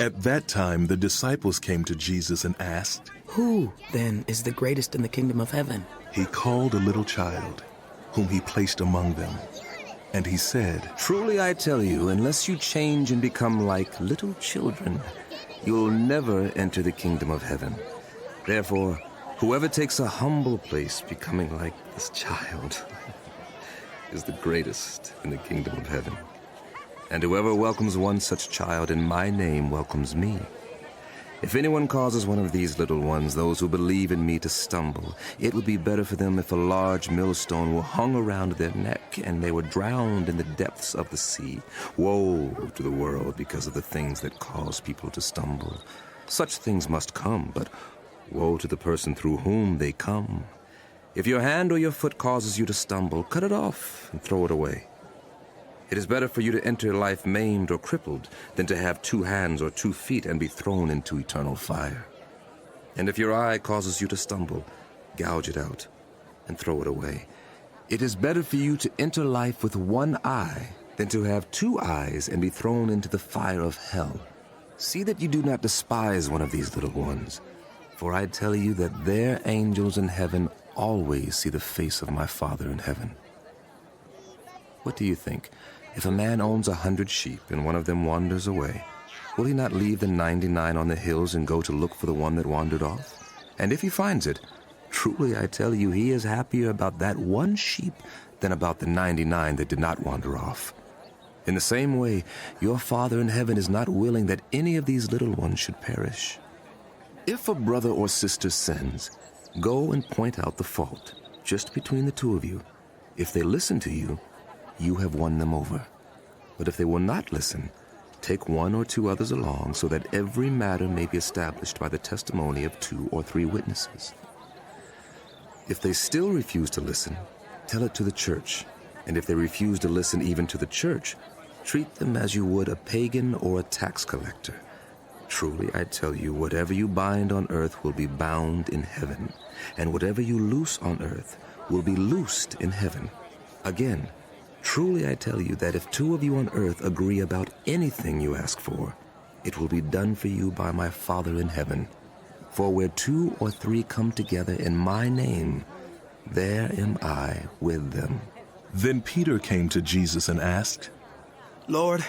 At that time, the disciples came to Jesus and asked, "Who, then, is the greatest in the kingdom of heaven?" He called a little child, whom he placed among them. And he said, "Truly I tell you, unless you change and become like little children, you'll never enter the kingdom of heaven. Therefore, whoever takes a humble place, becoming like this child, is the greatest in the kingdom of heaven. And whoever welcomes one such child in my name welcomes me. If anyone causes one of these little ones, those who believe in me, to stumble, it would be better for them if a large millstone were hung around their neck and they were drowned in the depths of the sea. Woe to the world because of the things that cause people to stumble. Such things must come, but woe to the person through whom they come. If your hand or your foot causes you to stumble, cut it off and throw it away. It is better for you to enter life maimed or crippled than to have 2 hands or 2 feet and be thrown into eternal fire. And if your eye causes you to stumble, gouge it out and throw it away. It is better for you to enter life with 1 eye than to have 2 eyes and be thrown into the fire of hell. See that you do not despise one of these little ones, for I tell you that their angels in heaven always see the face of my Father in heaven. What do you think? If a man owns 100 sheep and one of them wanders away, will he not leave the 99 on the hills and go to look for the one that wandered off? And if he finds it, truly I tell you, he is happier about that 1 sheep than about the 99 that did not wander off. In the same way, your Father in heaven is not willing that any of these little ones should perish. If a brother or sister sins, go and point out the fault, just between the 2 of you. If they listen to you, you have won them over. But if they will not listen, take 1 or 2 others along, so that every matter may be established by the testimony of 2 or 3 witnesses. If they still refuse to listen, tell it to the church. And if they refuse to listen even to the church, treat them as you would a pagan or a tax collector. Truly I tell you, whatever you bind on earth will be bound in heaven, and whatever you loose on earth will be loosed in heaven. Again, truly I tell you that if 2 of you on earth agree about anything you ask for, it will be done for you by my Father in heaven. For where 2 or 3 come together in my name, there am I with them." Then Peter came to Jesus and asked, "Lord,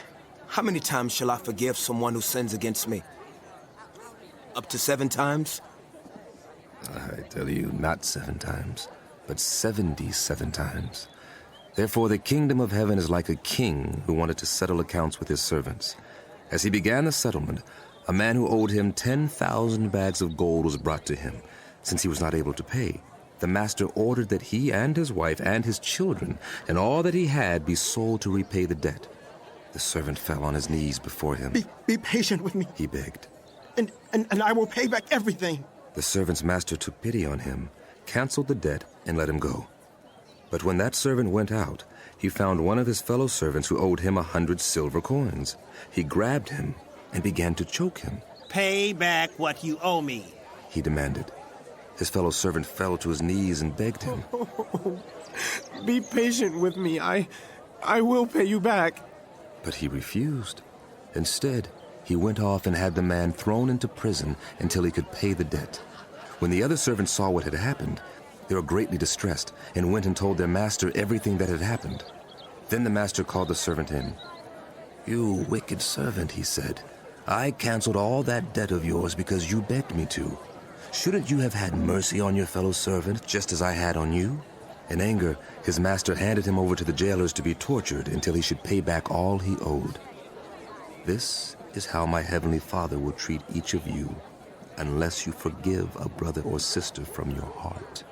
how many times shall I forgive someone who sins against me? Up to 7 times? I tell you, not 7 times, but 77 times. Therefore the kingdom of heaven is like a king who wanted to settle accounts with his servants. As he began the settlement, a man who owed him 10,000 bags of gold was brought to him. Since he was not able to pay, the master ordered that he and his wife and his children and all that he had be sold to repay the debt. The servant fell on his knees before him. Be patient with me, he begged. And I will pay back everything. The servant's master took pity on him, canceled the debt, and let him go. But when that servant went out, he found one of his fellow servants who owed him 100 silver coins. He grabbed him and began to choke him. "Pay back what you owe me," he demanded. His fellow servant fell to his knees and begged him. Be patient with me. I will pay you back. But he refused. Instead, he went off and had the man thrown into prison until he could pay the debt. When the other servants saw what had happened, they were greatly distressed and went and told their master everything that had happened. Then the master called the servant in. "You wicked servant," he said, "I canceled all that debt of yours because you begged me to. Shouldn't you have had mercy on your fellow servant just as I had on you?" In anger, his master handed him over to the jailers to be tortured until he should pay back all he owed. This is how my heavenly Father will treat each of you unless you forgive a brother or sister from your heart.